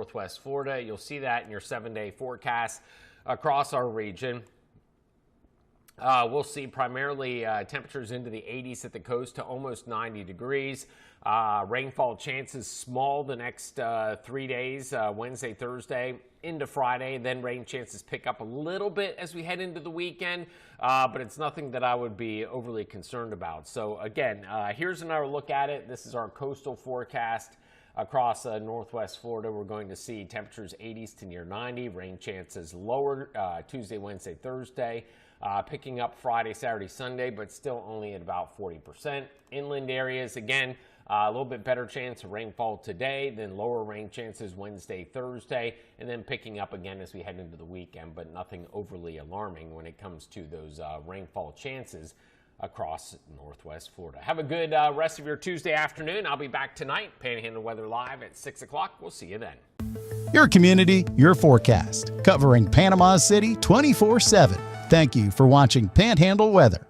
northwest Florida. You'll see that in your 7-day forecast across our region. We'll see primarily temperatures into the 80s at the coast to almost 90 degrees. Rainfall chances small the next 3 days, Wednesday, Thursday, into Friday. Then rain chances pick up a little bit as we head into the weekend, but it's nothing that I would be overly concerned about. So again, here's another look at it. This is our coastal forecast. Across northwest Florida, we're going to see temperatures 80s to near 90, rain chances lower Tuesday, Wednesday, Thursday. Picking up Friday, Saturday, Sunday, but still only at about 40%. Inland areas, again, a little bit better chance of rainfall today, then lower rain chances Wednesday, Thursday, and then picking up again as we head into the weekend, but nothing overly alarming when it comes to those rainfall chances across northwest Florida. Have a good rest of your Tuesday afternoon. I'll be back tonight, Panhandle Weather Live at 6 o'clock. We'll see you then. Your community, your forecast, covering Panama City 24/7. Thank you for watching Panhandle Weather.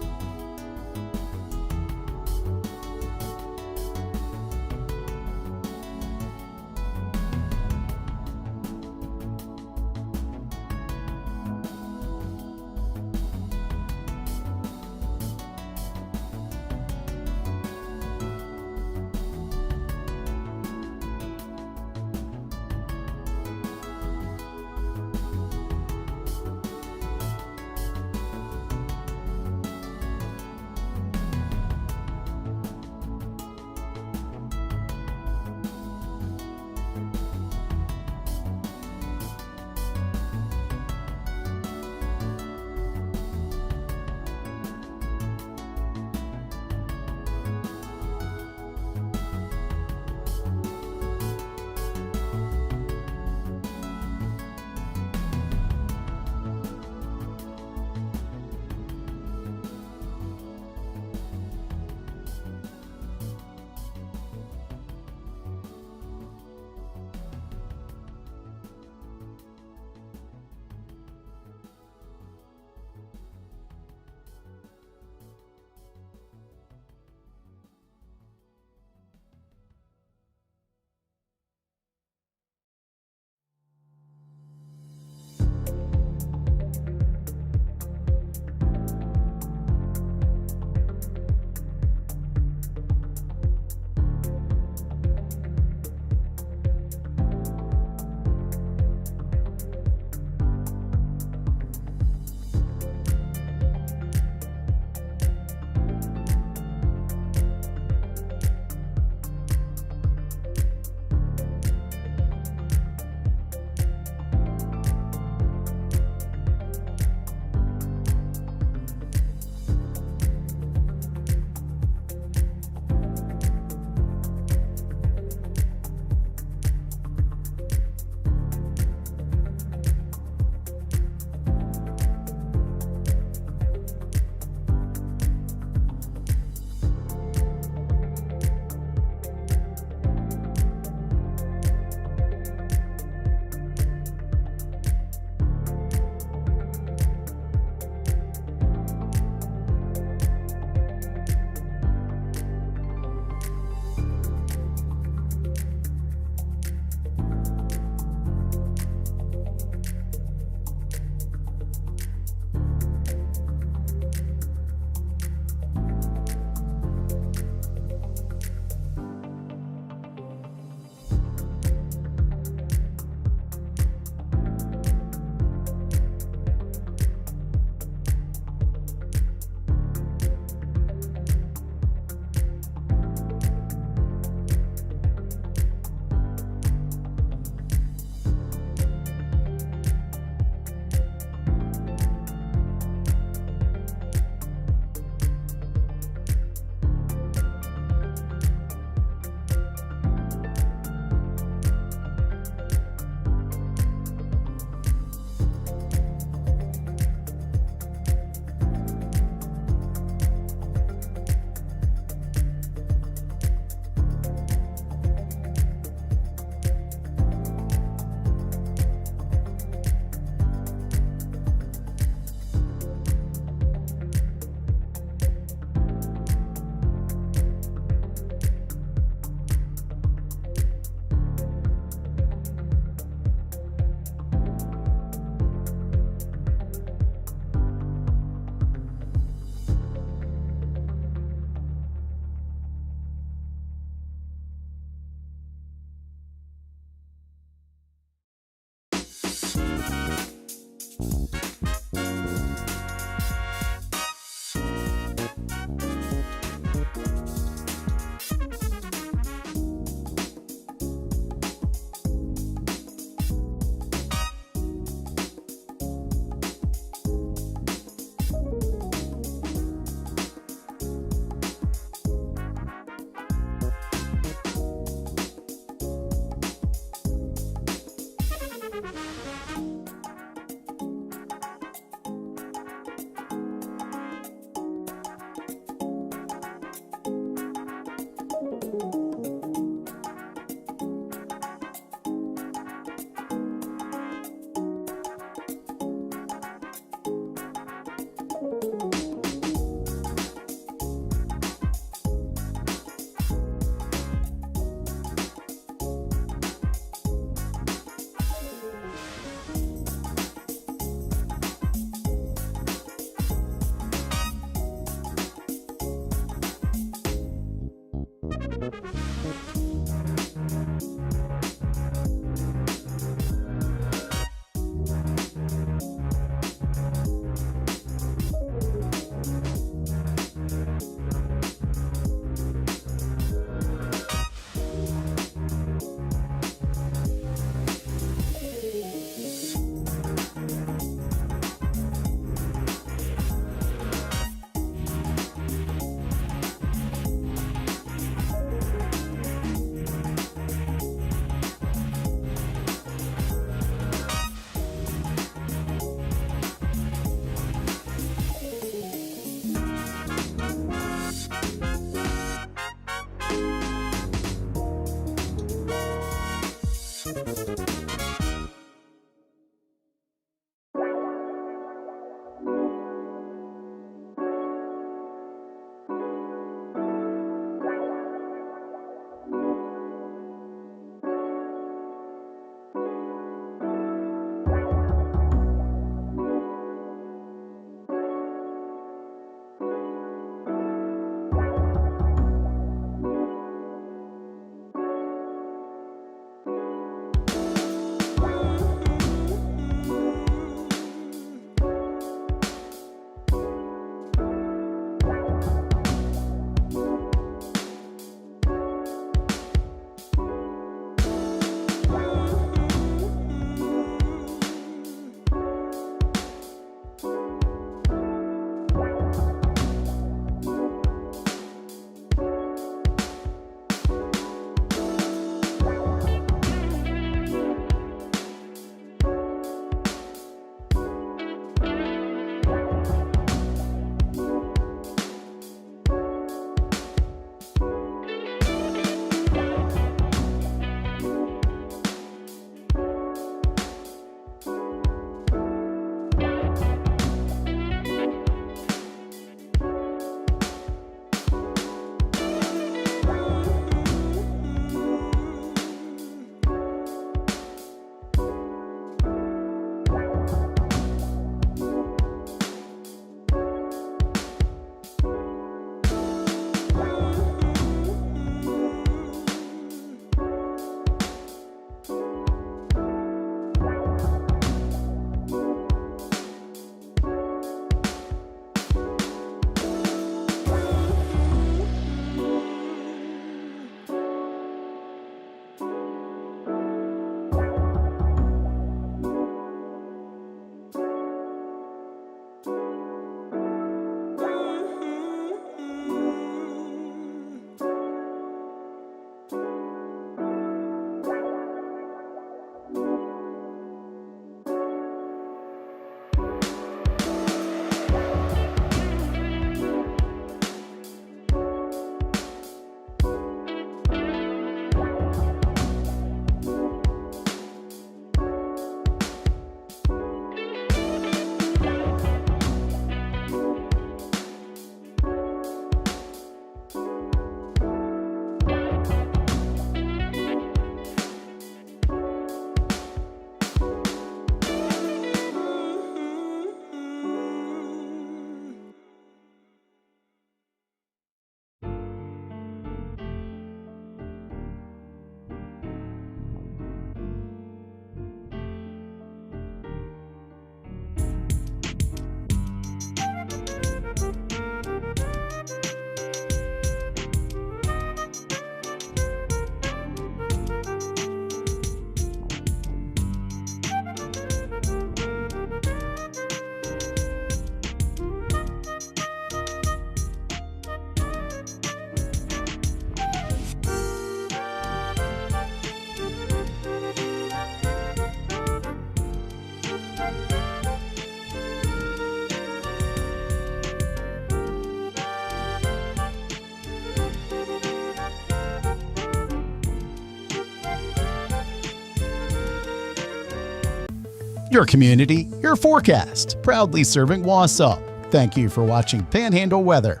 Your community, your forecast. Proudly serving Wausau. Thank you for watching Panhandle Weather.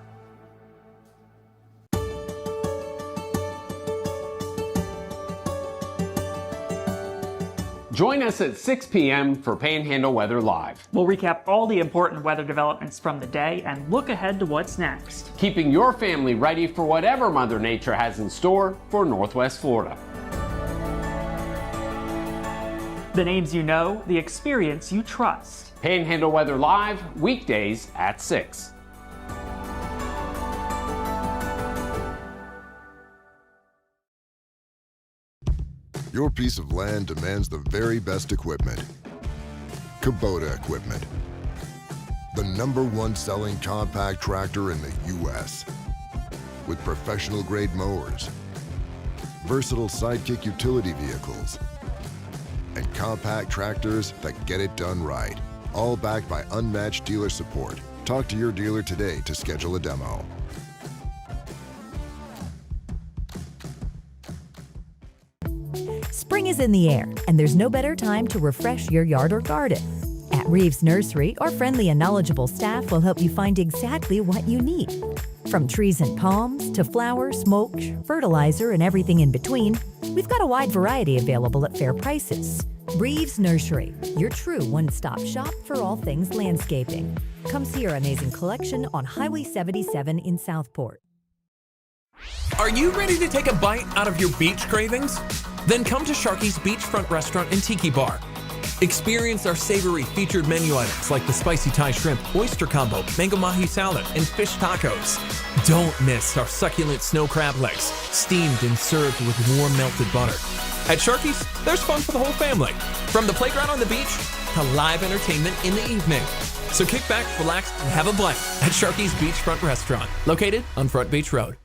Join us at 6 p.m. for Panhandle Weather Live, We'll recap all the important weather developments from the day and look ahead to what's next. keeping your family ready for whatever Mother Nature has in store for Northwest Florida. The names you know, the experience you trust. Panhandle Weather Live, weekdays at 6. Your piece of land demands the very best equipment. Kubota equipment. The #1 selling compact tractor in the U.S. With professional grade mowers, versatile sidekick utility vehicles, and compact tractors that get it done right. All backed by unmatched dealer support. Talk to your dealer today to schedule a demo. Spring is in the air, and there's no better time to refresh your yard or garden. At Reeves Nursery, our friendly and knowledgeable staff will help you find exactly what you need. From trees and palms to flowers, mulch, fertilizer, and everything in between, we've got a wide variety available at fair prices. Reeves Nursery, your true one-stop shop for all things landscaping. Come see our amazing collection on Highway 77 in Southport. Are you ready to take a bite out of your beach cravings? Then come to Sharky's Beachfront Restaurant and Tiki Bar. Experience our savory featured menu items like the spicy Thai shrimp, oyster combo, mango mahi salad, and fish tacos. Don't miss our succulent snow crab legs, steamed and served with warm melted butter. At Sharky's, there's fun for the whole family, from the playground on the beach to live entertainment in the evening. So kick back, relax, and have a bite at Sharky's Beachfront Restaurant, located on Front Beach Road.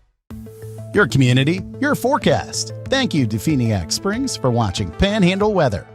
Your community, your forecast. Thank you to Phoenix Springs for watching Panhandle Weather.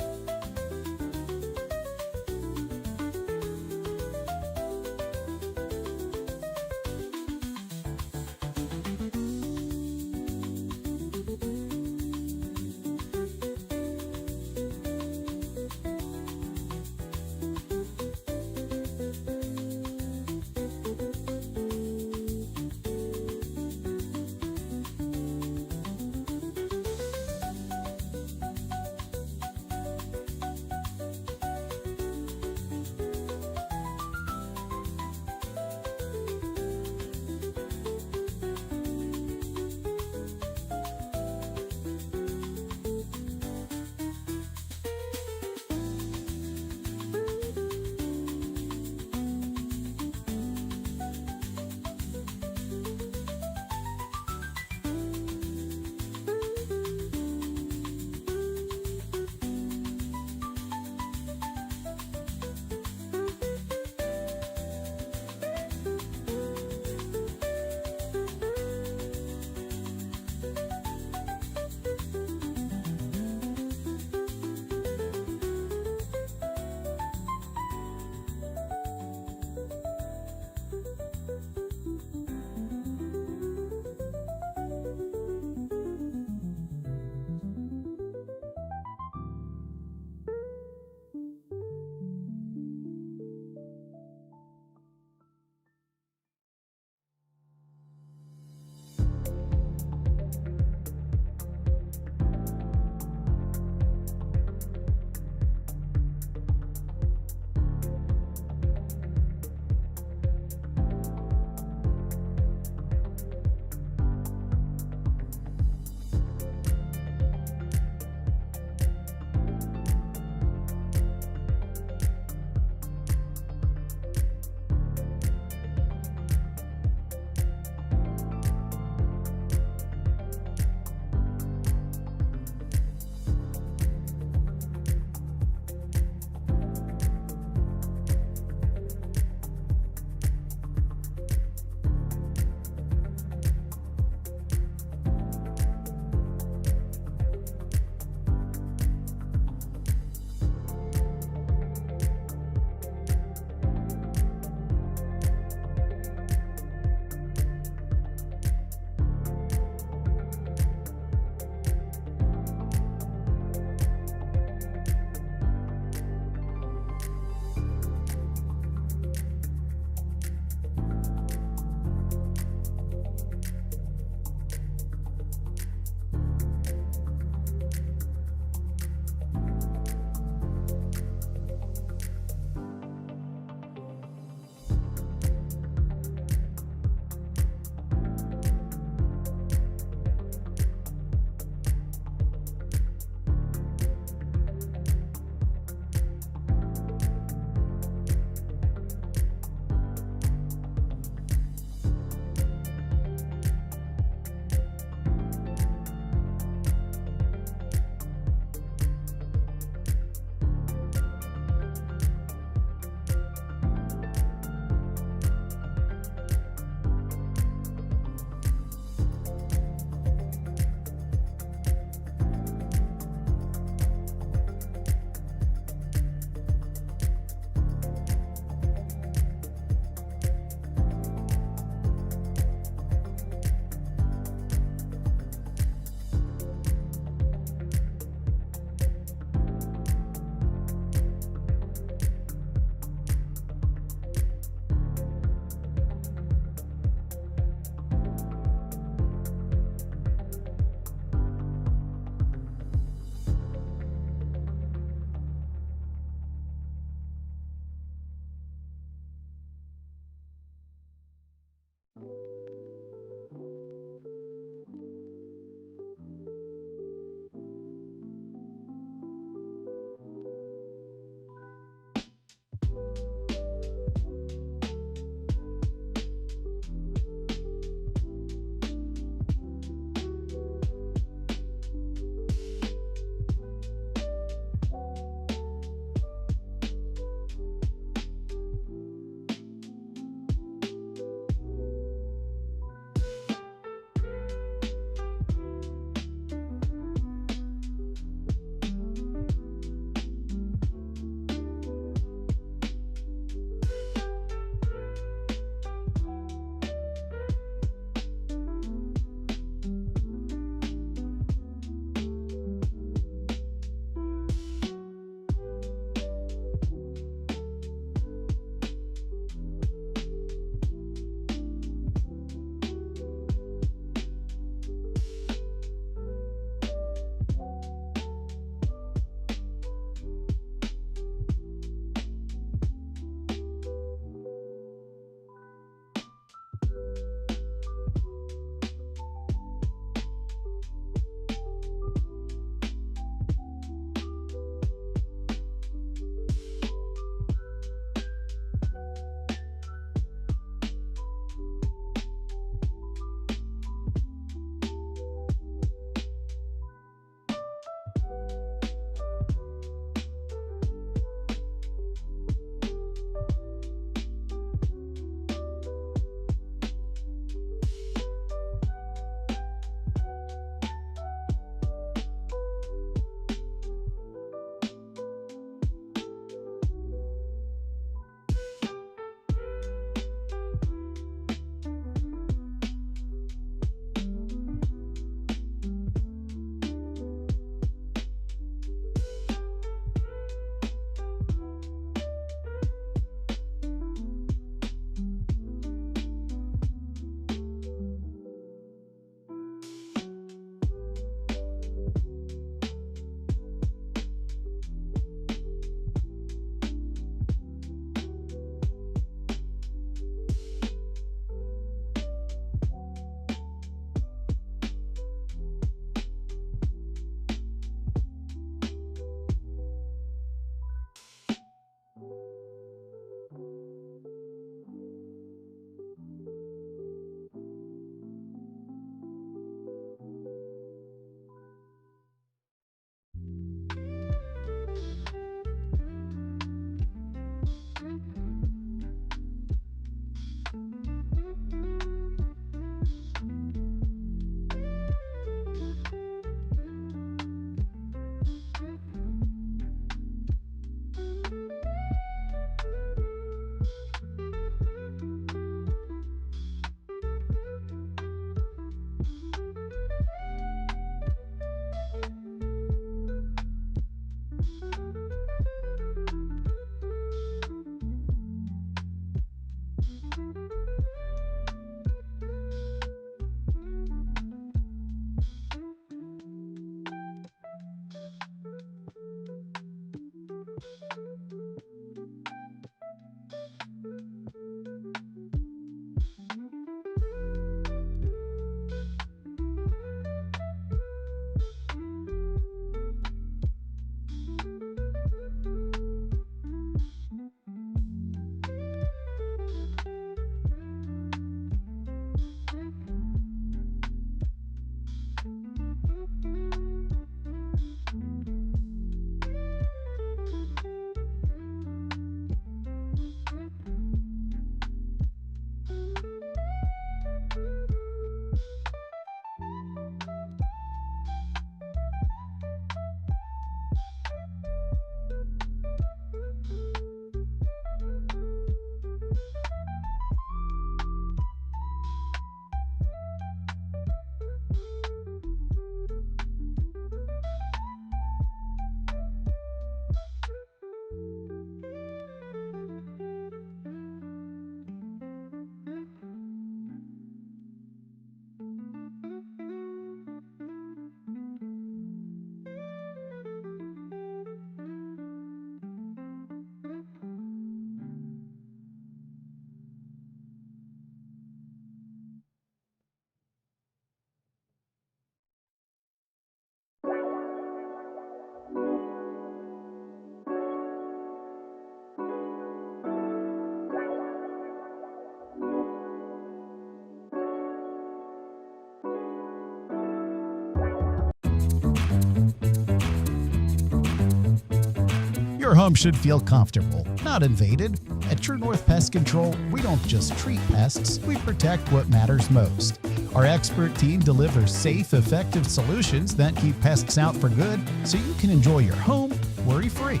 home should feel comfortable, not invaded. At True North Pest Control, we don't just treat pests, we protect what matters most. Our expert team delivers safe, effective solutions that keep pests out for good so you can enjoy your home worry-free.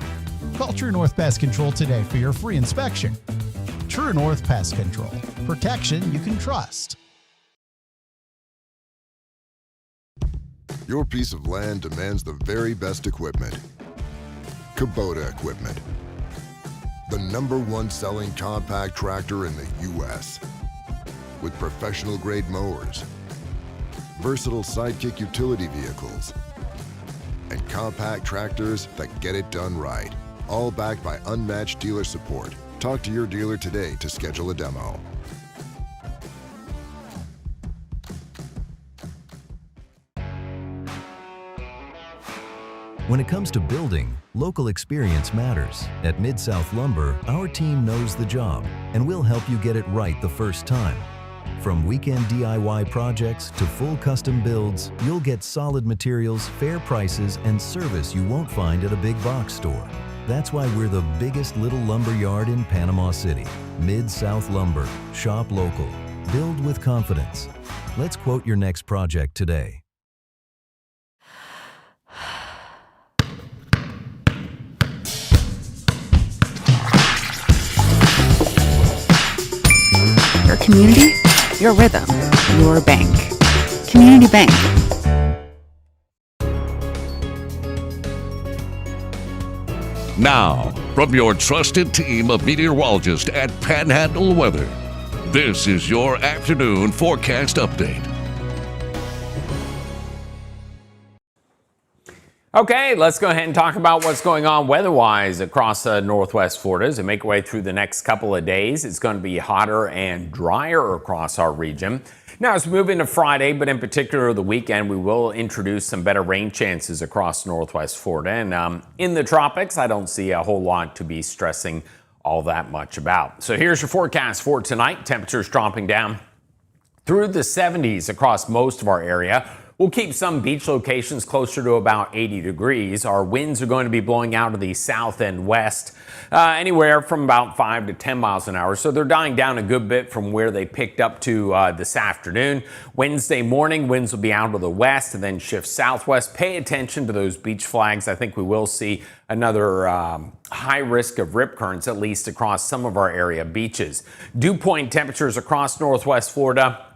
Call True North Pest Control today for your free inspection. True North Pest Control. Protection you can trust. Your piece of land demands the very best equipment. Kubota equipment. The #1 selling compact tractor in the U.S. with professional-grade mowers, versatile sidekick utility vehicles, and compact tractors that get it done right. All backed by unmatched dealer support. Talk to your dealer today to schedule a demo. When it comes to building, local experience matters. At Mid-South Lumber, our team knows the job, and we'll help you get it right the first time. From weekend DIY projects to full custom builds, you'll get solid materials, fair prices, and service you won't find at a big box store. That's why we're the biggest little lumber yard in Panama City. Mid-South Lumber. Shop local. Build with confidence. Let's quote your next project today. Your community, your rhythm, your bank. Community Bank. Now, from your trusted team of meteorologists at Panhandle Weather, this is your afternoon forecast update. Okay, let's go ahead and talk about what's going on weather-wise across northwest Florida. As we make our way through the next couple of days, it's going to be hotter and drier across our region. Now, as we move into Friday, but in particular the weekend, we will introduce some better rain chances across northwest Florida. And in the tropics, I don't see a whole lot to be stressing all that much about. So here's your forecast for tonight. Temperatures dropping down through the 70s across most of our area. We'll keep some beach locations closer to about 80 degrees. Our winds are going to be blowing out of the south and west, anywhere from about 5 to 10 miles an hour. So they're dying down a good bit from where they picked up to this afternoon. Wednesday morning, winds will be out of the west and then shift southwest. Pay attention to those beach flags. I think we will see another high risk of rip currents, at least across some of our area beaches. Dew point temperatures across northwest Florida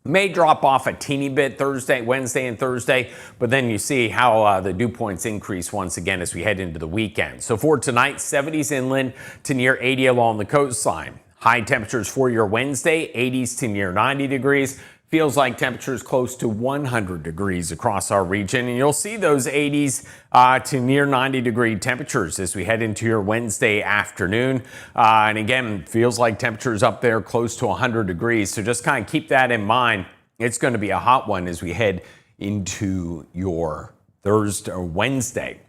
may drop off a teeny bit Wednesday and Thursday, but then you see how the dew points increase once again as we head into the weekend. So for tonight, 70s inland to near 80 along the coastline. High temperatures for your Wednesday, 80s to near 90 degrees. Feels like temperatures close to 100 degrees across our region. And you'll see those 80s to near 90 degree temperatures as we head into your Wednesday afternoon. And again, feels like temperatures up there close to 100 degrees. So just kind of keep that in mind. It's going to be a hot one as we head into your Wednesday.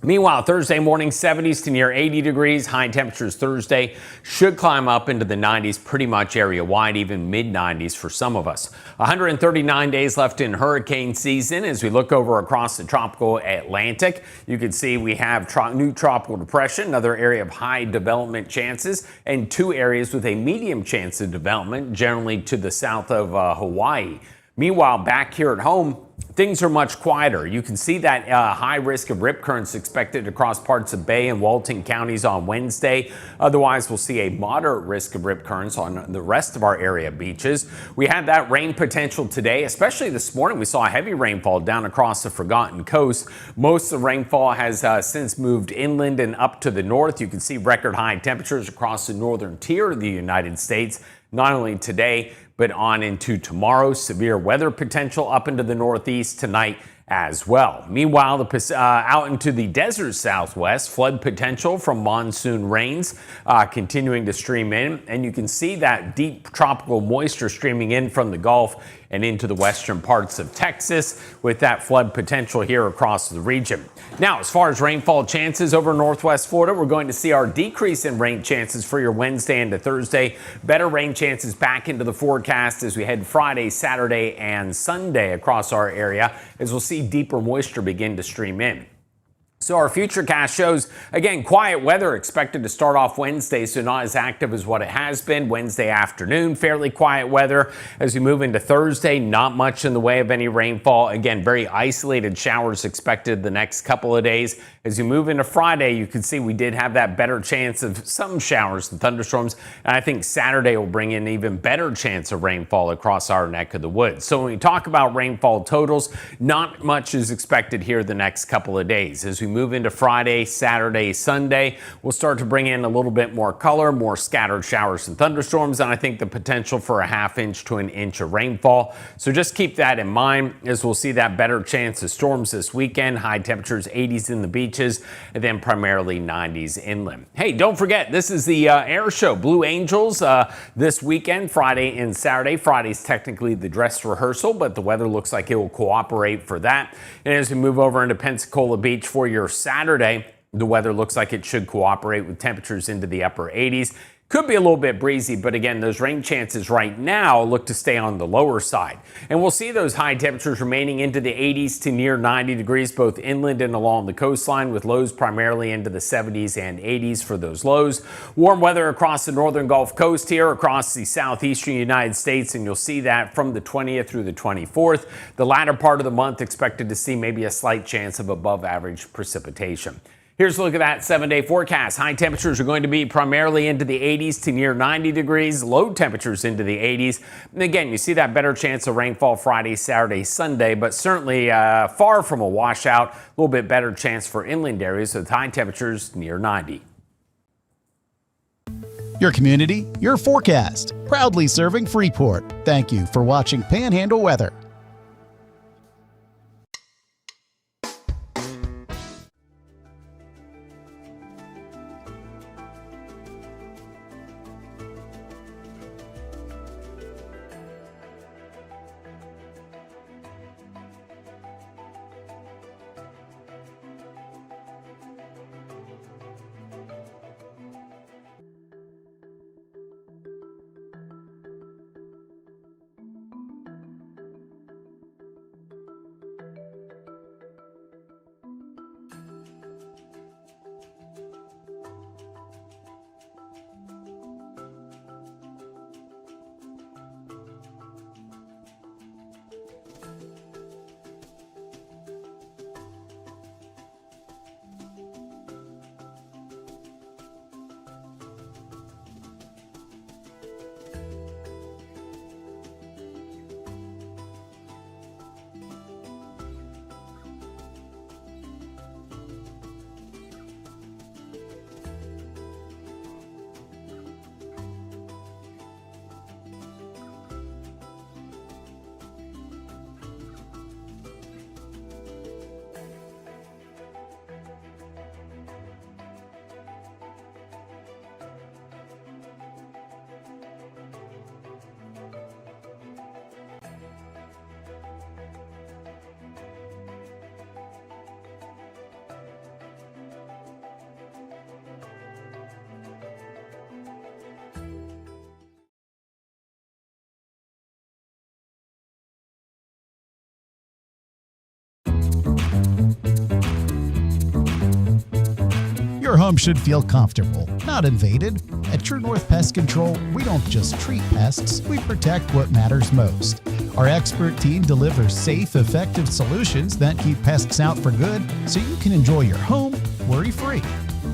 Meanwhile, Thursday morning, 70s to near 80 degrees. High temperatures Thursday should climb up into the 90s pretty much area-wide, even mid-90s for some of us. 139 days left in hurricane season. As we look over across the tropical Atlantic, you can see we have new tropical depression, another area of high development chances, and two areas with a medium chance of development, generally to the south of Hawaii. Meanwhile, back here at home, things are much quieter. You can see that high risk of rip currents expected across parts of Bay and Walton counties on Wednesday. Otherwise, we'll see a moderate risk of rip currents on the rest of our area beaches. We had that rain potential today, especially this morning. We saw heavy rainfall down across the Forgotten Coast. Most of the rainfall has since moved inland and up to the north. You can see record high temperatures across the northern tier of the United States, not only today, but on into tomorrow. Severe weather potential up into the northeast tonight as well. Meanwhile, out into the desert southwest, flood potential from monsoon rains continuing to stream in. And you can see that deep tropical moisture streaming in from the Gulf and into the western parts of Texas with that flood potential here across the region. Now, as far as rainfall chances over northwest Florida, we're going to see our decrease in rain chances for your Wednesday into Thursday. Better rain chances back into the forecast as we head Friday, Saturday, and Sunday across our area, as we'll see deeper moisture begin to stream in. So our futurecast shows, again, quiet weather expected to start off Wednesday, so not as active as what it has been. Wednesday afternoon, fairly quiet weather. As we move into Thursday, not much in the way of any rainfall. Again, very isolated showers expected the next couple of days. As you move into Friday, you can see we did have that better chance of some showers and thunderstorms. And I think Saturday will bring in even better chance of rainfall across our neck of the woods. So when we talk about rainfall totals, not much is expected here the next couple of days. As we move into Friday, Saturday, Sunday, we'll start to bring in a little bit more color, more scattered showers and thunderstorms, and I think the potential for a ½ inch to an inch of rainfall. So just keep that in mind as we'll see that better chance of storms this weekend. High temperatures 80s in the beaches, and then primarily 90s inland. Hey, don't forget, this is the air show, Blue Angels, this weekend, Friday and Saturday. Friday's technically the dress rehearsal, but the weather looks like it will cooperate for that. And as we move over into Pensacola Beach for your Saturday, the weather looks like it should cooperate with temperatures into the upper 80s. Could be a little bit breezy, but again, those rain chances right now look to stay on the lower side. And we'll see those high temperatures remaining into the 80s to near 90 degrees, both inland and along the coastline, with lows primarily into the 70s and 80s for those lows. Warm weather across the northern Gulf Coast here, across the southeastern United States, and you'll see that from the 20th through the 24th. The latter part of the month expected to see maybe a slight chance of above average precipitation. Here's a look at that 7-day forecast. High temperatures are going to be primarily into the 80s to near 90 degrees. Low temperatures into the 80s. And again, you see that better chance of rainfall Friday, Saturday, Sunday, but certainly far from a washout. A little bit better chance for inland areas with high temperatures near 90. Your community, your forecast. Proudly serving Freeport. Thank you for watching Panhandle Weather. Your home should feel comfortable, not invaded. At True North Pest Control, we don't just treat pests, we protect what matters most. Our expert team delivers safe, effective solutions that keep pests out for good so you can enjoy your home worry-free.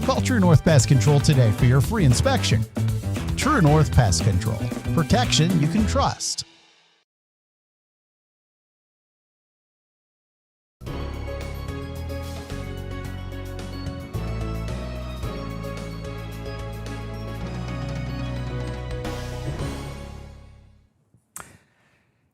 Call True North Pest Control today for your free inspection. True North Pest Control. Protection you can trust.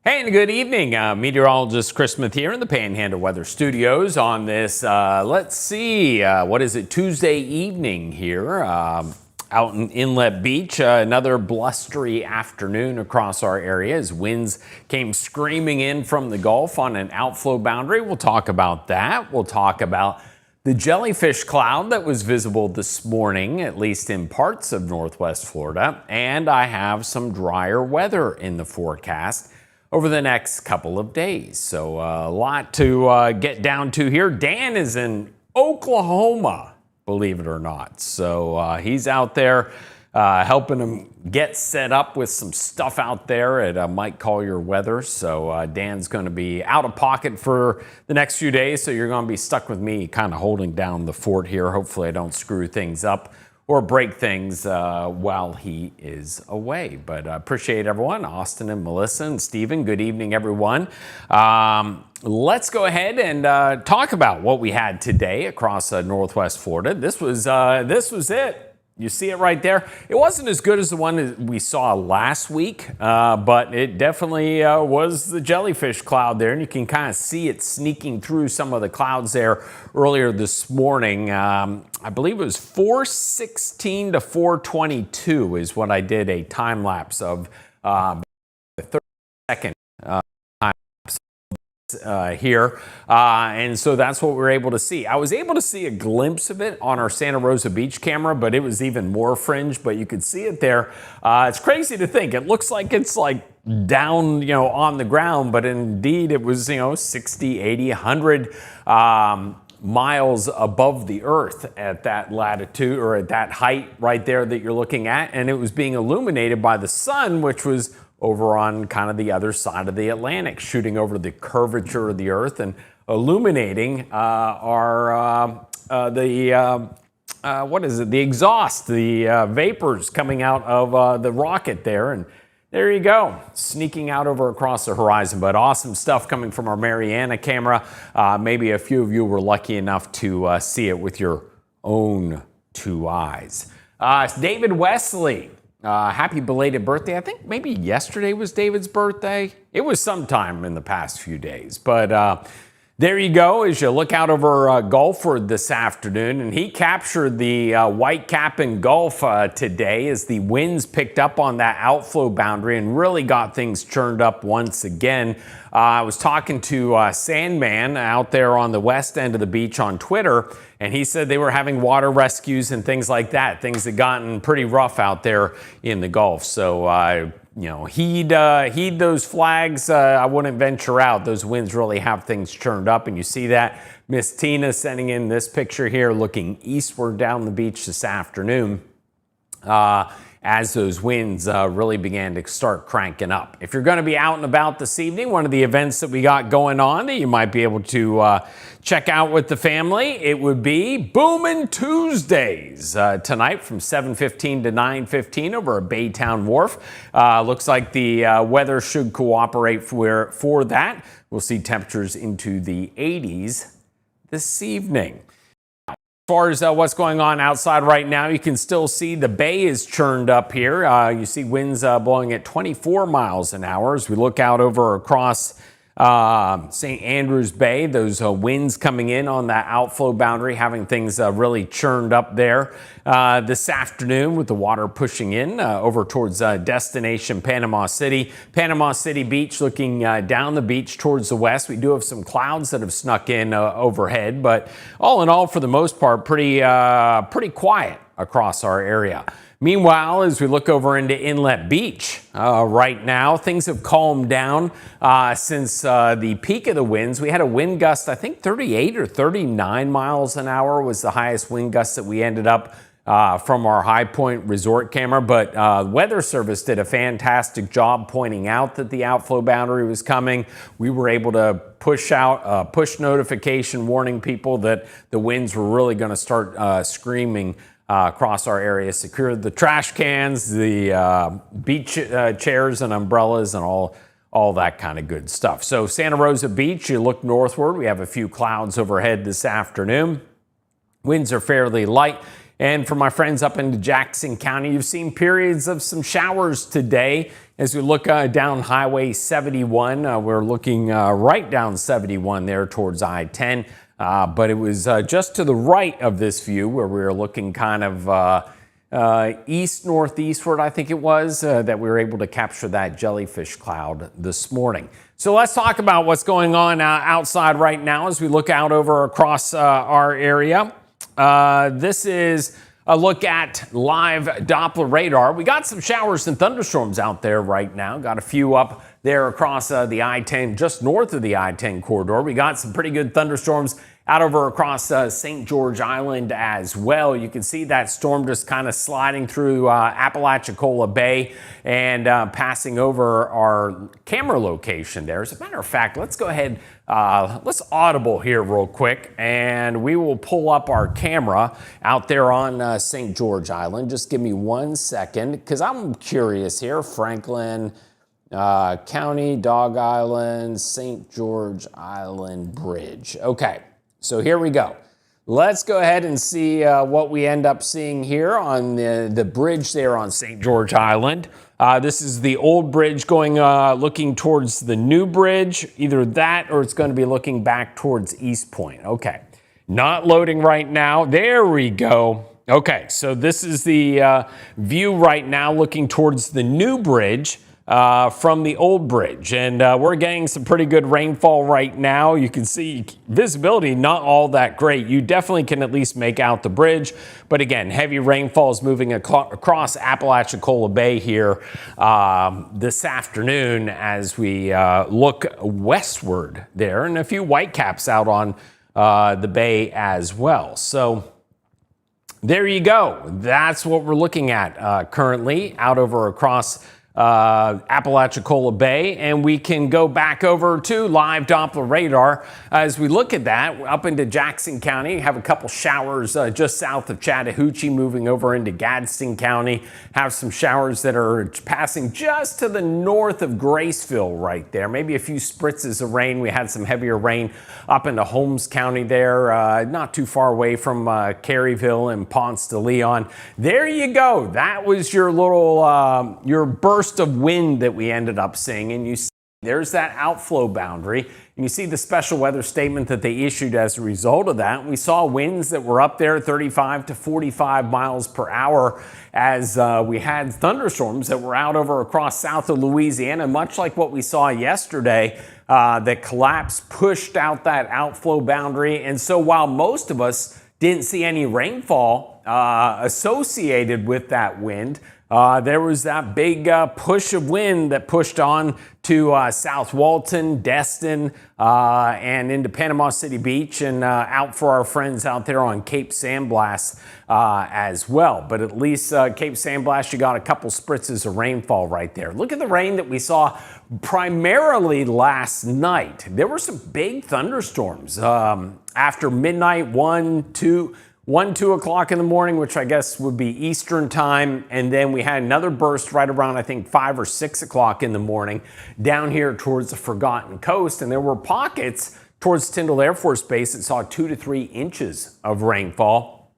Hey, and good evening. Meteorologist Chris Smith here in the Panhandle Weather Studios on this, let's see, what is it, Tuesday evening here out in Inlet Beach. Another blustery afternoon across our area as winds came screaming in from the Gulf on an outflow boundary. We'll talk about that. We'll talk about the jellyfish cloud that was visible this morning, at least in parts of Northwest Florida. And I have some drier weather in the forecast over the next couple of days. So a lot to get down to here. Dan is in Oklahoma, believe it or not. So he's out there helping him get set up with some stuff out there at Mike Collier Weather. So Dan's going to be out of pocket for the next few days. So you're going to be stuck with me kind of holding down the fort here. Hopefully I don't screw things up or break things while he is away. But appreciate everyone, Austin and Melissa and Stephen. Good evening, everyone. Let's go ahead and talk about what we had today across Northwest Florida. This was it. You see it right there. It wasn't as good as the one that we saw last week, but it definitely was the jellyfish cloud there, and you can kind of see it sneaking through some of the clouds there earlier this morning. I believe it was 4:16 to 4:22 is what I did a time lapse of, 30-second here, and so that's what we were able to see. I was able to see a glimpse of it on our Santa Rosa Beach camera, but it was even more fringe, but you could see it there. It's crazy to think. It looks like it's like down, on the ground, but indeed it was, 60, 80, 100 miles above the earth at that latitude or at that height right there that you're looking at, and it was being illuminated by the sun, which was over on kind of the other side of the Atlantic, shooting over the curvature of the earth and illuminating the exhaust, the vapors coming out of the rocket there. And there you go, sneaking out over across the horizon. But awesome stuff coming from our Mariana camera. Maybe a few of you were lucky enough to see it with your own two eyes. David Wesley. Happy belated birthday. I think maybe yesterday was David's birthday. It was sometime in the past few days. But there you go as you look out over Gulford this afternoon. And he captured the whitecap in Gulf today as the winds picked up on that outflow boundary and really got things churned up once again. I was talking to Sandman out there on the west end of the beach on Twitter, and he said they were having water rescues and things like that. Things had gotten pretty rough out there in the Gulf. So, heed those flags. I wouldn't venture out. Those winds really have things churned up, and you see that. Miss Tina sending in this picture here, looking eastward down the beach this afternoon. As those winds really began to start cranking up. If you're going to be out and about this evening, one of the events that we got going on that you might be able to check out with the family, it would be Boomin' Tuesdays tonight from 7:15 to 9:15 over at Baytown Wharf. Looks like the weather should cooperate for that. We'll see temperatures into the 80s this evening. As far as what's going on outside right now, you can still see the bay is churned up here. You see winds blowing at 24 miles an hour as we look out over across St. Andrews Bay. Those winds coming in on that outflow boundary, having things really churned up there this afternoon with the water pushing in over towards destination Panama City. Panama City Beach looking down the beach towards the west. We do have some clouds that have snuck in overhead, but all in all, for the most part, pretty quiet across our area. Meanwhile, as we look over into Inlet Beach right now, things have calmed down since the peak of the winds. We had a wind gust, I think 38 or 39 miles an hour was the highest wind gust that we ended up from our High Point Resort camera. But Weather Service did a fantastic job pointing out that the outflow boundary was coming. We were able to push out a push notification warning people that the winds were really going to start screaming across our area. Secured the trash cans, the beach chairs and umbrellas and all that kind of good stuff. So Santa Rosa Beach, you look northward, we have a few clouds overhead this afternoon. Winds are fairly light. And for my friends up into Jackson County, you've seen periods of some showers today. As we look down Highway 71, we're looking right down 71 there towards I-10. But it was just to the right of this view where we were looking kind of east-northeastward, I think it was, that we were able to capture that jellyfish cloud this morning. So let's talk about what's going on outside right now as we look out over across our area. This is a look at live Doppler radar. We got some showers and thunderstorms out there right now. Got a few up there across the I-10, just north of the I-10 corridor. We got some pretty good thunderstorms out over across St. George Island as well. You can see that storm just kind of sliding through Apalachicola Bay and passing over our camera location there. As a matter of fact, let's go ahead, let's audible here real quick, and we will pull up our camera out there on St. George Island. Just give me 1 second, because I'm curious here. Franklin County, Dog Island, St. George Island Bridge. Okay, so here we go. Let's go ahead and see what we end up seeing here on the bridge there on St. George Island. This is the old bridge going, looking towards the new bridge. Either that or it's going to be looking back towards East Point. Okay, not loading right now. There we go. Okay, so this is the view right now looking towards the new bridge from the old bridge, and we're getting some pretty good rainfall right now. You can see visibility not all that great. You definitely can at least make out the bridge, but again, heavy rainfall is moving across Apalachicola Bay here this afternoon as we look westward there, and a few whitecaps out on the bay as well. So there you go. That's what we're looking at currently out over across Apalachicola Bay, and we can go back over to live Doppler radar as we look at that up into Jackson County. Have a couple showers just south of Chattahoochee, moving over into Gadsden County. Have some showers that are passing just to the north of Graceville right there. Maybe a few spritzes of rain. We had some heavier rain up into Holmes County there, not too far away from Caryville and Ponce de Leon. There you go. That was your little your burst of wind that we ended up seeing, and you see there's that outflow boundary, and you see the special weather statement that they issued as a result of that. We saw winds that were up there 35 to 45 miles per hour as we had thunderstorms that were out over across south of Louisiana, much like what we saw yesterday. That collapse pushed out that outflow boundary, and so while most of us didn't see any rainfall associated with that wind, there was that big push of wind that pushed on to South Walton, Destin, and into Panama City Beach, and out for our friends out there on Cape San Blas as well. But at least Cape San Blas, you got a couple spritzes of rainfall right there. Look at the rain that we saw primarily last night. There were some big thunderstorms after midnight, 2 o'clock in the morning, which I guess would be Eastern time. And then we had another burst right around, I think, 5 or 6 o'clock in the morning down here towards the Forgotten Coast. And there were pockets towards Tyndall Air Force Base that saw 2 to 3 inches of rainfall.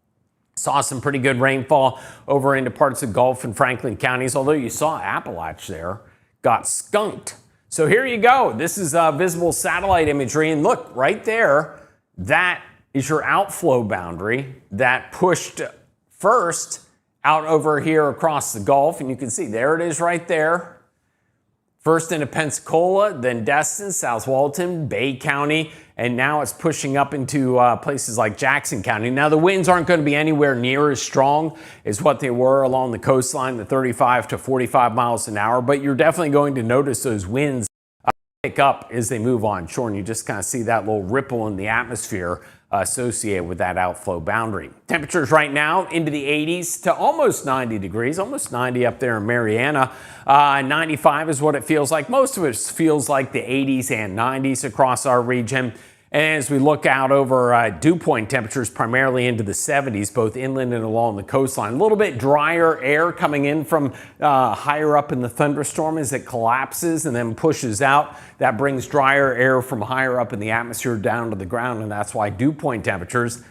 Saw some pretty good rainfall over into parts of Gulf and Franklin counties, although you saw Appalachia there got skunked. So here you go. This is visible satellite imagery. And look, right there, that is your outflow boundary that pushed first out over here across the Gulf. And you can see there it is right there. First into Pensacola, then Destin, South Walton, Bay County, and now it's pushing up into places like Jackson County. Now the winds aren't going to be anywhere near as strong as what they were along the coastline, the 35 to 45 miles an hour, but you're definitely going to notice those winds pick up as they move on shore, and you just kind of see that little ripple in the atmosphere associated with that outflow boundary. Temperatures right now into the 80s to almost 90 degrees, almost 90 up there in Mariana. 95 is what it feels like. Most of it feels like the 80s and 90s across our region. And as we look out over dew point temperatures primarily into the 70s, both inland and along the coastline. A little bit drier air coming in from higher up in the thunderstorm as it collapses and then pushes out. That brings drier air from higher up in the atmosphere down to the ground, and that's why dew point temperatures,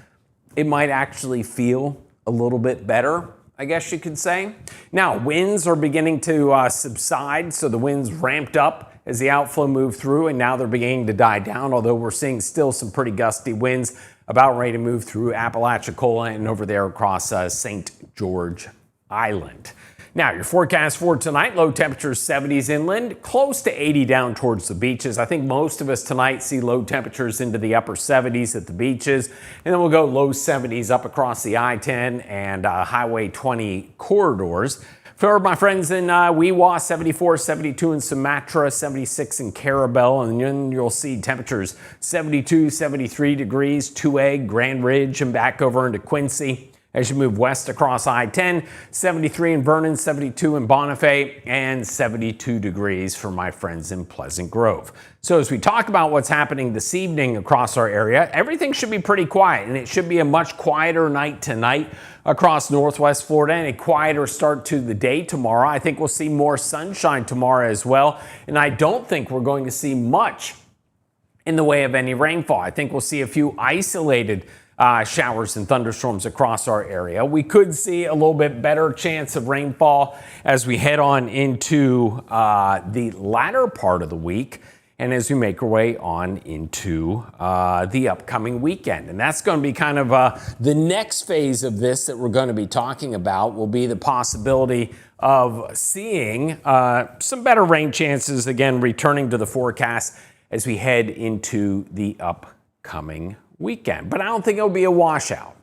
it might actually feel a little bit better, I guess you could say. Now, winds are beginning to subside, so the winds ramped up as the outflow moved through, and now they're beginning to die down, although we're seeing still some pretty gusty winds about ready to move through Apalachicola and over there across St. George Island. Now, your forecast for tonight, low temperatures 70s inland, close to 80 down towards the beaches. I think most of us tonight see low temperatures into the upper 70s at the beaches, and then we'll go low 70s up across the I-10 and Highway 20 corridors. For my friends in Weewa, 74, 72 in Sumatra, 76 in Carabel, and then you'll see temperatures 72, 73 degrees, 2A, Grand Ridge, and back over into Quincy. As you move west across I-10, 73 in Vernon, 72 in Bonifay, and 72 degrees for my friends in Pleasant Grove. So as we talk about what's happening this evening across our area, everything should be pretty quiet, and it should be a much quieter night tonight across Northwest Florida and a quieter start to the day tomorrow. I think we'll see more sunshine tomorrow as well, and I don't think we're going to see much in the way of any rainfall. I think we'll see a few isolated showers and thunderstorms across our area. We could see a little bit better chance of rainfall as we head on into the latter part of the week and as we make our way on into the upcoming weekend. And that's going to be kind of the next phase of this that we're going to be talking about will be the possibility of seeing some better rain chances, again, returning to the forecast as we head into the upcoming weekend. But I don't think it'll be a washout.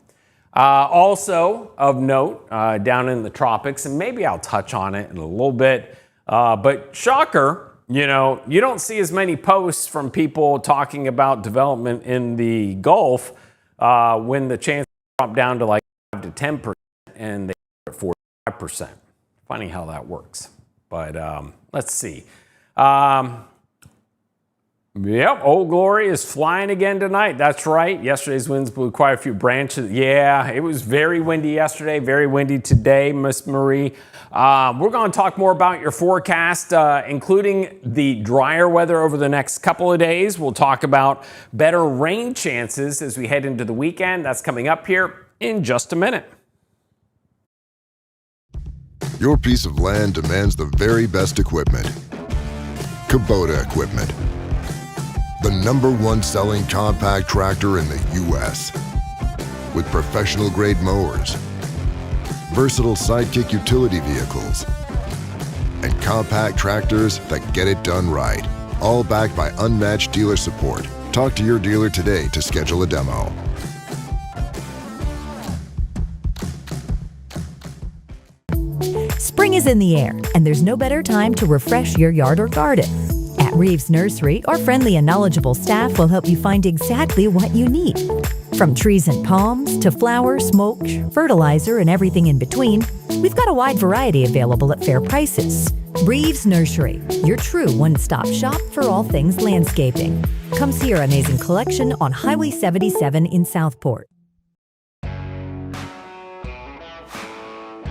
Also of note, down in the tropics, and maybe I'll touch on it in a little bit, but shocker, you know, you don't see as many posts from people talking about development in the Gulf when the chances drop down to like 5 to 10% and they are at 45%. Funny how that works. But let's see. Yep, Old Glory is flying again tonight. That's right. Yesterday's winds blew quite a few branches. Yeah, it was very windy yesterday, very windy today, Miss Marie. We're going to talk more about your forecast, including the drier weather over the next couple of days. We'll talk about better rain chances as we head into the weekend. That's coming up here in just a minute. Your piece of land demands the very best equipment. Kubota equipment. The #1 selling compact tractor in the U.S. with professional-grade mowers, versatile sidekick utility vehicles, and compact tractors that get it done right, all backed by unmatched dealer support. Talk to your dealer today to schedule a demo. Spring is in the air, and there's no better time to refresh your yard or garden. At Reeves Nursery, our friendly and knowledgeable staff will help you find exactly what you need. From trees and palms to flowers, mulch, fertilizer, and everything in between, we've got a wide variety available at fair prices. Reeves Nursery, your true one-stop shop for all things landscaping. Come see our amazing collection on Highway 77 in Southport.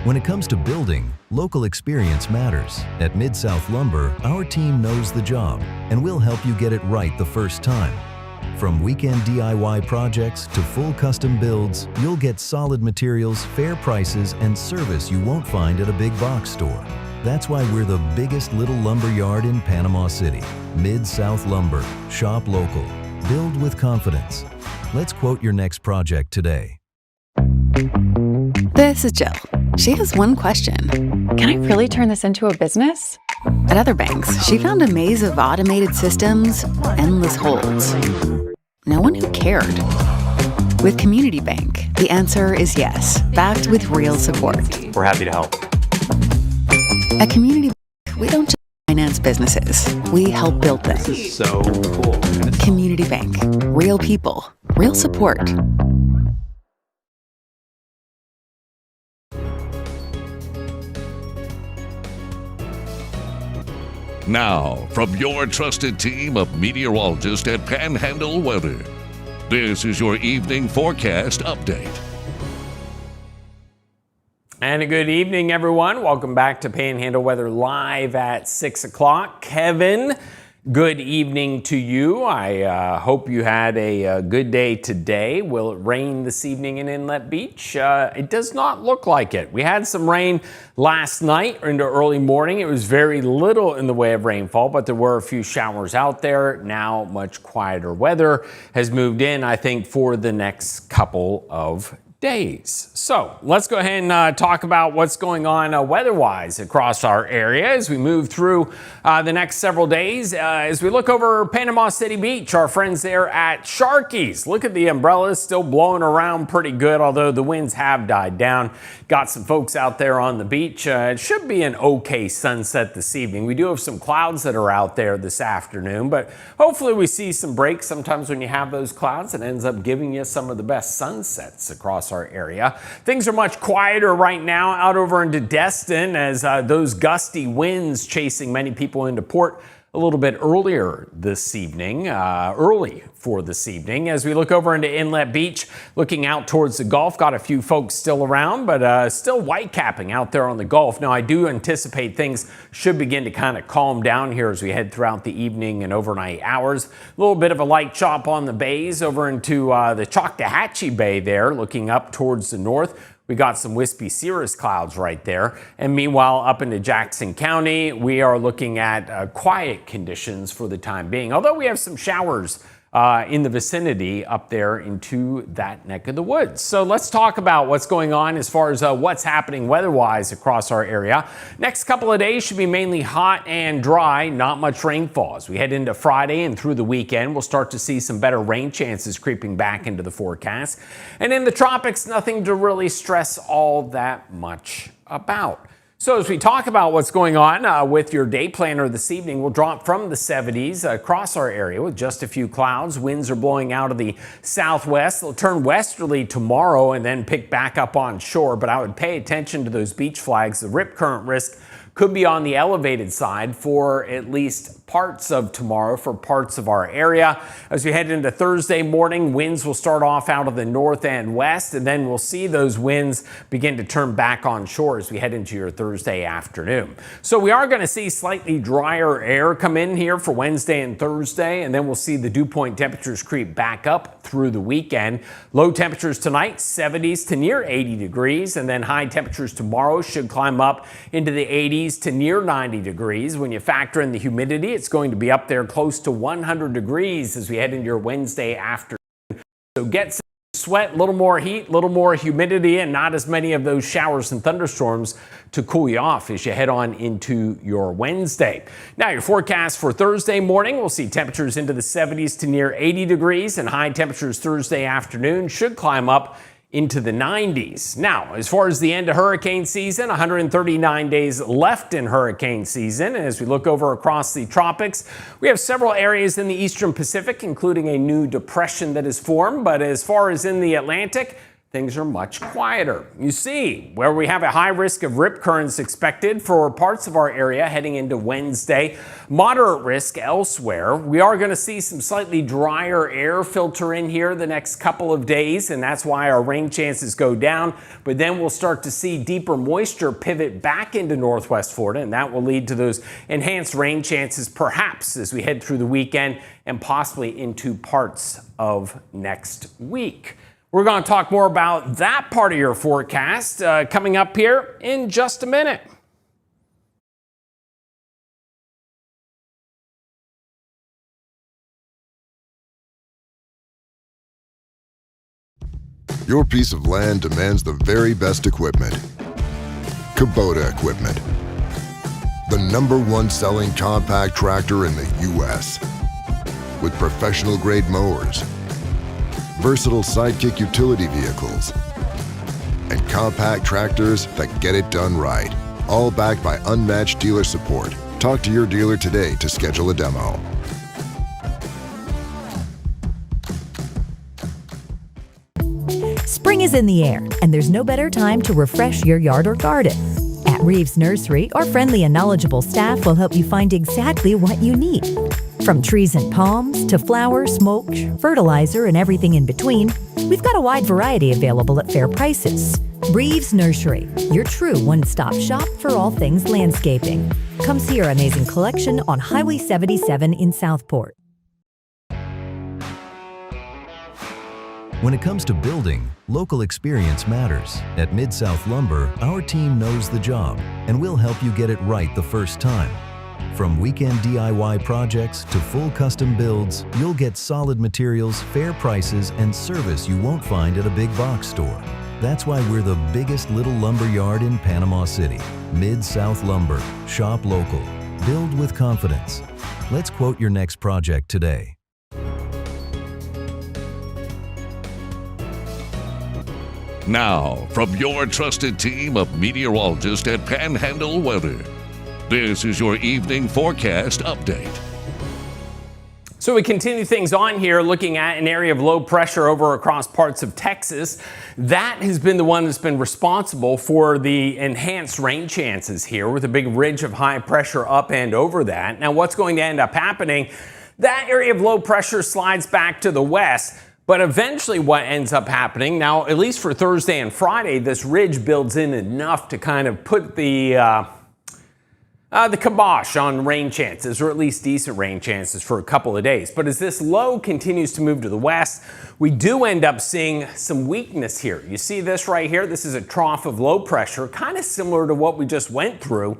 When it comes to building, local experience matters. At Mid-South Lumber, our team knows the job, and we'll help you get it right the first time. From weekend DIY projects to full custom builds, you'll get solid materials, fair prices, and service you won't find at a big box store. That's why we're the biggest little lumber yard in Panama City. Mid-South Lumber. Shop local. Build with confidence. Let's quote your next project today. This is Jill. She has one question. Can I really turn this into a business? At other banks, she found a maze of automated systems, endless holds. No one who cared. With Community Bank, the answer is yes, backed with real support. We're happy to help. At Community Bank, we don't just finance businesses, we help build them. This is so cool. Community Bank, real people, real support. Now, from your trusted team of meteorologists at Panhandle Weather, this is your evening forecast update. And a good evening, everyone. Welcome back to Panhandle Weather Live at 6 o'clock. Kevin, good evening to you. I hope you had a good day today. Will it rain this evening in Inlet Beach? It does not look like it. We had some rain last night into early morning. It was very little in the way of rainfall, but there were a few showers out there. Now much quieter weather has moved in, I think, for the next couple of days. So let's go ahead and talk about what's going on weather-wise across our area as we move through the next several days. As we look over Panama City Beach, our friends there at Sharky's. Look at the umbrellas still blowing around pretty good, although the winds have died down. Got some folks out there on the beach. It should be an okay sunset this evening. We do have some clouds that are out there this afternoon, but hopefully we see some breaks. Sometimes when you have those clouds, it ends up giving you some of the best sunsets across our area. Things are much quieter right now out over into Destin as those gusty winds chasing many people into port a little bit earlier this evening, early for this evening. As we look over into Inlet Beach, looking out towards the Gulf, got a few folks still around, but still white capping out there on the Gulf. Now, I do anticipate things should begin to kind of calm down here as we head throughout the evening and overnight hours. A little bit of a light chop on the bays over into the Choctawhatchee Bay there, looking up towards the north. We got some wispy cirrus clouds right there. And meanwhile, up into Jackson County, we are looking at quiet conditions for the time being, although we have some showers in the vicinity up there into that neck of the woods. So let's talk about what's going on as far as what's happening weather-wise across our area. Next couple of days should be mainly hot and dry, not much rainfall. As we head into Friday and through the weekend, we'll start to see some better rain chances creeping back into the forecast. And in the tropics, nothing to really stress all that much about. So as we talk about what's going on with your day planner this evening, we'll drop from the 70s across our area with just a few clouds. Winds are blowing out of the southwest. They'll turn westerly tomorrow and then pick back up on shore. But I would pay attention to those beach flags. The rip current risk could be on the elevated side for at least parts of tomorrow, for parts of our area. As we head into Thursday morning, winds will start off out of the north and west, and then we'll see those winds begin to turn back on shore as we head into your Thursday afternoon. So we are going to see slightly drier air come in here for Wednesday and Thursday, and then we'll see the dew point temperatures creep back up through the weekend. Low temperatures tonight, 70s to near 80 degrees, and then high temperatures tomorrow should climb up into the 80s to near 90 degrees. When you factor in the humidity, it's going to be up there close to 100 degrees as we head into your Wednesday afternoon. So get some sweat, a little more heat, a little more humidity, and not as many of those showers and thunderstorms to cool you off as you head on into your Wednesday. Now, your forecast for Thursday morning, we'll see temperatures into the 70s to near 80 degrees, and high temperatures Thursday afternoon should climb up into the 90s. Now, as far as the end of hurricane season, 139 days left in hurricane season. And as we look over across the tropics, we have several areas in the eastern Pacific, including a new depression that is formed. But as far as in the Atlantic, things are much quieter. You see, where we have a high risk of rip currents expected for parts of our area heading into Wednesday, moderate risk elsewhere. We are going to see some slightly drier air filter in here the next couple of days, and that's why our rain chances go down. But then we'll start to see deeper moisture pivot back into northwest Florida, and that will lead to those enhanced rain chances perhaps as we head through the weekend and possibly into parts of next week. We're going to talk more about that part of your forecast coming up here in just a minute. Your piece of land demands the very best equipment. Kubota equipment. The #1 selling compact tractor in the U.S. with professional-grade mowers, versatile sidekick utility vehicles, and compact tractors that get it done right. All backed by unmatched dealer support. Talk to your dealer today to schedule a demo. Spring is in the air, and there's no better time to refresh your yard or garden. At Reeves Nursery, our friendly and knowledgeable staff will help you find exactly what you need. From trees and palms to flowers, mulch, fertilizer, and everything in between, we've got a wide variety available at fair prices. Reeves Nursery, your true one-stop shop for all things landscaping. Come see our amazing collection on Highway 77 in Southport. When it comes to building, local experience matters. At Mid-South Lumber, our team knows the job, and we'll help you get it right the first time. From weekend DIY projects to full custom builds, you'll get solid materials, fair prices, and service you won't find at a big box store. That's why we're the biggest little lumber yard in Panama City. Mid-South Lumber. Shop local. Build with confidence. Let's quote your next project today. Now, from your trusted team of meteorologists at Panhandle Weather, this is your evening forecast update. So we continue things on here, looking at an area of low pressure over across parts of Texas. That has been the one that's been responsible for the enhanced rain chances here, with a big ridge of high pressure up and over that. Now, what's going to end up happening? That area of low pressure slides back to the west. But eventually what ends up happening, now at least for Thursday and Friday, this ridge builds in enough to kind of put the kibosh on rain chances, or at least decent rain chances for a couple of days. But as this low continues to move to the west, we do end up seeing some weakness here. You see this right here? This is a trough of low pressure, kind of similar to what we just went through.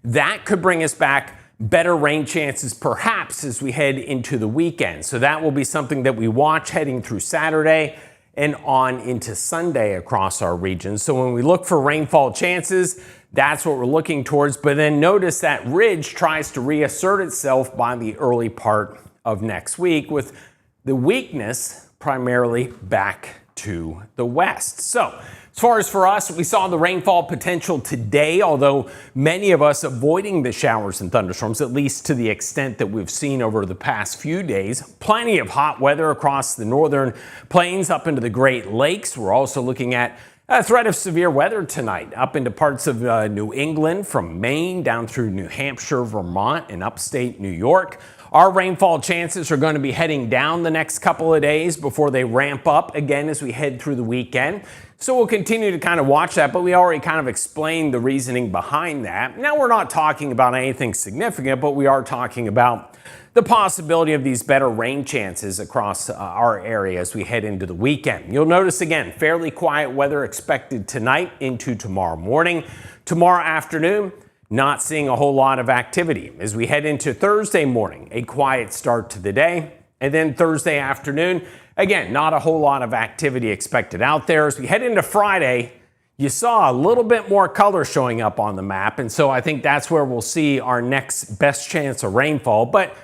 That could bring us back better rain chances perhaps as we head into the weekend. So that will be something that we watch heading through Saturday and on into Sunday across our region. So when we look for rainfall chances, that's what we're looking towards. But then notice that ridge tries to reassert itself by the early part of next week, with the weakness primarily back to the west. So as far as for us, we saw the rainfall potential today, although many of us avoiding the showers and thunderstorms, at least to the extent that we've seen over the past few days. Plenty of hot weather across the northern plains up into the Great Lakes. We're also looking at a threat of severe weather tonight up into parts of New England, from Maine down through New Hampshire, Vermont, and upstate New York. Our rainfall chances are going to be heading down the next couple of days before they ramp up again as we head through the weekend. So we'll continue to kind of watch that, but we already kind of explained the reasoning behind that. Now, we're not talking about anything significant, but we are talking about the possibility of these better rain chances across our area as we head into the weekend. You'll notice, again, fairly quiet weather expected tonight into tomorrow morning. Tomorrow afternoon, not seeing a whole lot of activity. As we head into Thursday morning, a quiet start to the day. And then Thursday afternoon, again, not a whole lot of activity expected out there. As we head into Friday, you saw a little bit more color showing up on the map. And so I think that's where we'll see our next best chance of rainfall. But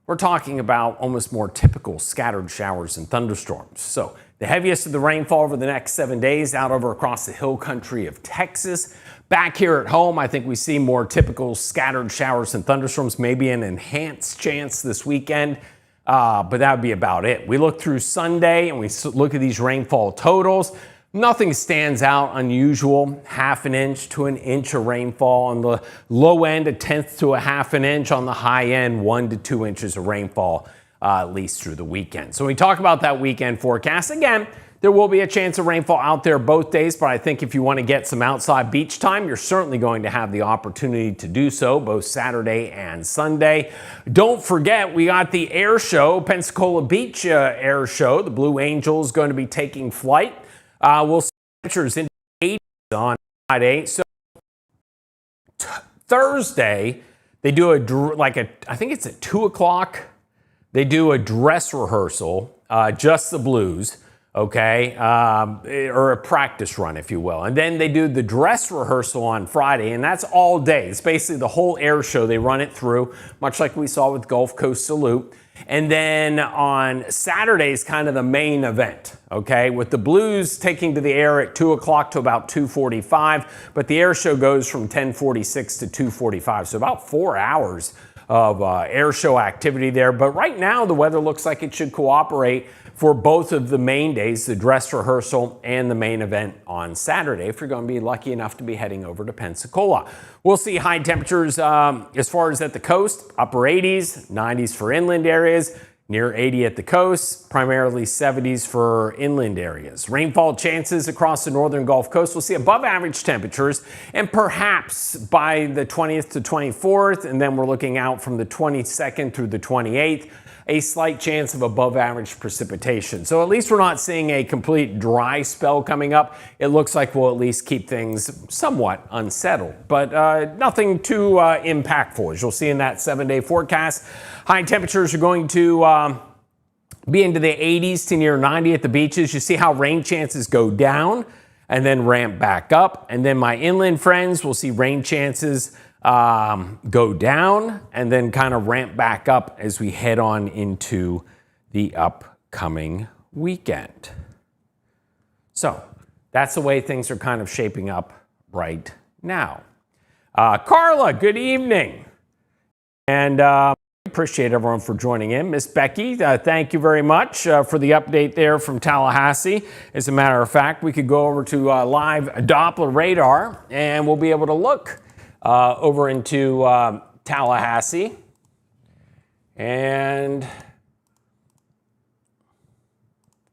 we're talking about almost more typical scattered showers and thunderstorms. So the heaviest of the rainfall over the next 7 days out over across the hill country of Texas. Back here at home, I think we see more typical scattered showers and thunderstorms, maybe an enhanced chance this weekend, but that would be about it. We look through Sunday and we look at these rainfall totals. Nothing stands out unusual. 1/2 inch to 1 inch of rainfall on the low end, 1/10 to 1/2 inch on the high end, 1 to 2 inches of rainfall at least through the weekend. So when we talk about that weekend forecast, again, there will be a chance of rainfall out there both days, but I think if you want to get some outside beach time, you're certainly going to have the opportunity to do so both Saturday and Sunday. Don't forget, we got the air show, Pensacola Beach air show. The Blue Angels is going to be taking flight. We'll see temperatures in the 80s on Friday. So Thursday, they do I think it's at 2 o'clock. They do a dress rehearsal, just the Blues. Okay, or a practice run, if you will. And then they do the dress rehearsal on Friday, and that's all day. It's basically the whole air show. They run it through, much like we saw with Gulf Coast Salute. And then on Saturday is kind of the main event, okay, with the Blues taking to the air at 2 o'clock to about 2:45, but the air show goes from 10:46 to 2:45, so about 4 hours of air show activity there. But right now, the weather looks like it should cooperate for both of the main days, the dress rehearsal and the main event on Saturday, if you're going to be lucky enough to be heading over to Pensacola. We'll see high temperatures as far as at the coast, upper 80s, 90s for inland areas, near 80 at the coast, primarily 70s for inland areas. Rainfall chances across the northern Gulf Coast. We'll see above average temperatures, and perhaps by the 20th to 24th, and then we're looking out from the 22nd through the 28th, a slight chance of above average precipitation. So at least we're not seeing a complete dry spell coming up. It looks like we'll at least keep things somewhat unsettled, but nothing too impactful. As you'll see in that 7-day forecast, high temperatures are going to be into the 80s to near 90 at the beaches. You see how rain chances go down and then ramp back up. And then my inland friends will see rain chances go down and then kind of ramp back up as we head on into the upcoming weekend. So that's the way things are kind of shaping up right now. Carla, good evening. And appreciate everyone for joining in. Miss Becky, thank you very much for the update there from Tallahassee. As a matter of fact, we could go over to live Doppler radar and we'll be able to look over into Tallahassee. And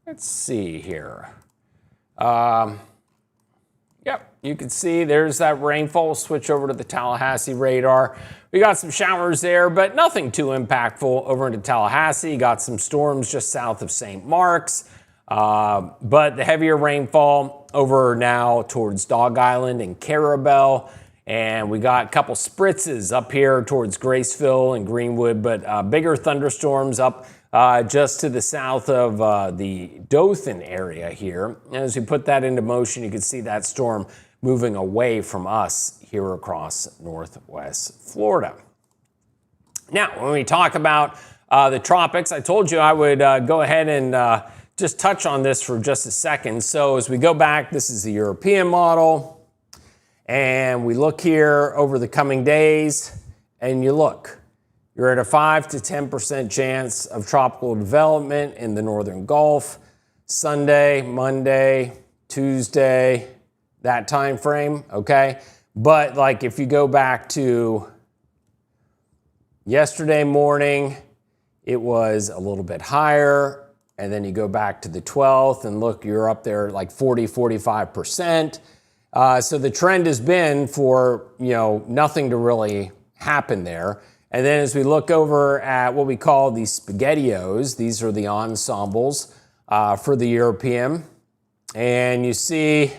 let's see here. Yep, you can see there's that rainfall. We'll switch over to the Tallahassee radar. We got some showers there, but nothing too impactful over into Tallahassee. Got some storms just south of St. Mark's. But the heavier rainfall over now towards Dog Island and Carabel. And we got a couple spritzes up here towards Graceville and Greenwood, but bigger thunderstorms up just to the south of the Dothan area here. And as we put that into motion, you can see that storm moving away from us here across northwest Florida. Now, when we talk about the tropics, I told you I would go ahead and just touch on this for just a second. So as we go back, this is the European model. And we look here over the coming days, and you look. You're at a 5 to 10% chance of tropical development in the northern Gulf. Sunday, Monday, Tuesday, that time frame, okay? But like if you go back to yesterday morning, it was a little bit higher. And then you go back to the 12th and look, you're up there like 40, 45%. So the trend has been for, nothing to really happen there. And then as we look over at what we call the spaghettios, these are the ensembles for the European. And you see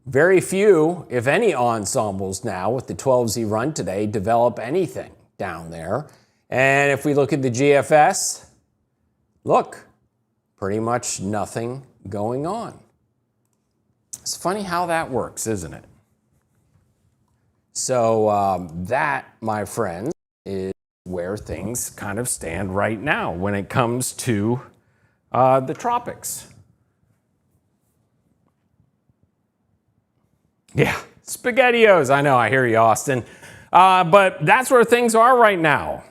very few, if any, ensembles now with the 12Z run today develop anything down there. And if we look at the GFS, look, pretty much nothing going on. It's funny how that works, isn't it? So that, my friends, is where things kind of stand right now when it comes to the tropics. Yeah, spaghettios. I know, I hear you, Austin. But that's where things are right now.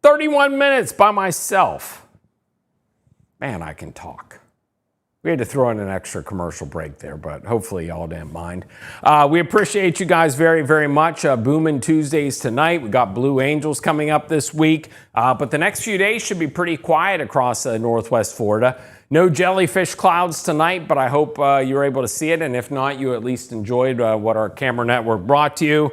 31 minutes by myself. Man, I can talk. We had to throw in an extra commercial break there, but hopefully y'all didn't mind. We appreciate you guys very, very much. Boomin' Tuesdays tonight. We got Blue Angels coming up this week. But the next few days should be pretty quiet across northwest Florida. No jellyfish clouds tonight, but I hope you were able to see it. And if not, you at least enjoyed what our camera network brought to you.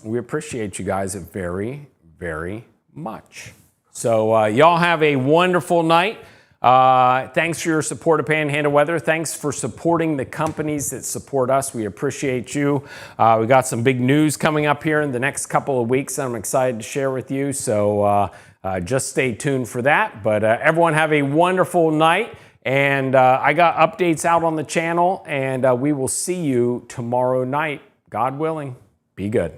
We appreciate you guys very, very much. So y'all have a wonderful night. Thanks for your support of Panhandle Weather. Thanks for supporting the companies that support us. We appreciate you. We got some big news coming up here in the next couple of weeks I'm excited to share with you. So just stay tuned for that. But everyone have a wonderful night. And I got updates out on the channel. And we will see you tomorrow night, God willing. Be good.